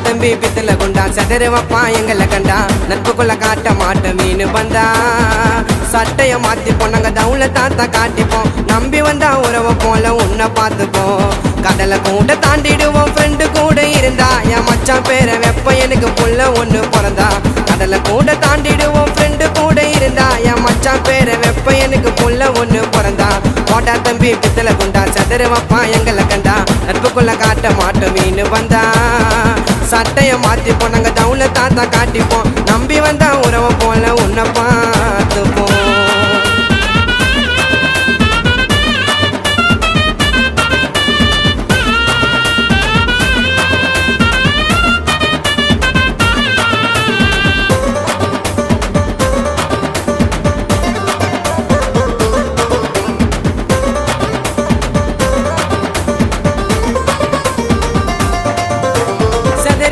தம்பி பித்தல குண்டா சதறு வப்பா எங்களை கண்டா நட்புக்குள்ள காட்ட மாட்டோம் மீன் பந்தா சட்டைய மாத்தி போனாங்க தவுல தாத்தா காட்டிப்போம் நம்பி வந்தா உறவை போல உன்னை பார்த்துப்போம் கடலை கூட தாண்டிடுவோம் ஃப்ரெண்டு கூட இருந்தா என் மச்சான் பேரை வெப்ப எனக்கு புள்ள ஒண்ணு பிறந்தா கடலை கூட தாண்டிடுவோம் ஃப்ரெண்டு கூட இருந்தா என் மச்சான் பேரை வெப்ப எனக்கு புள்ள ஒண்ணு பிறந்தா போட்டா தம்பி பித்தல குண்டா சதறு வப்பா எங்களை கண்டா நட்புக்குள்ள காட்ட மாட்டோம் மீன் வந்தா சட்டைய மாத்தி போனாங்க தவுல தாத்தா காட்டிப்போம்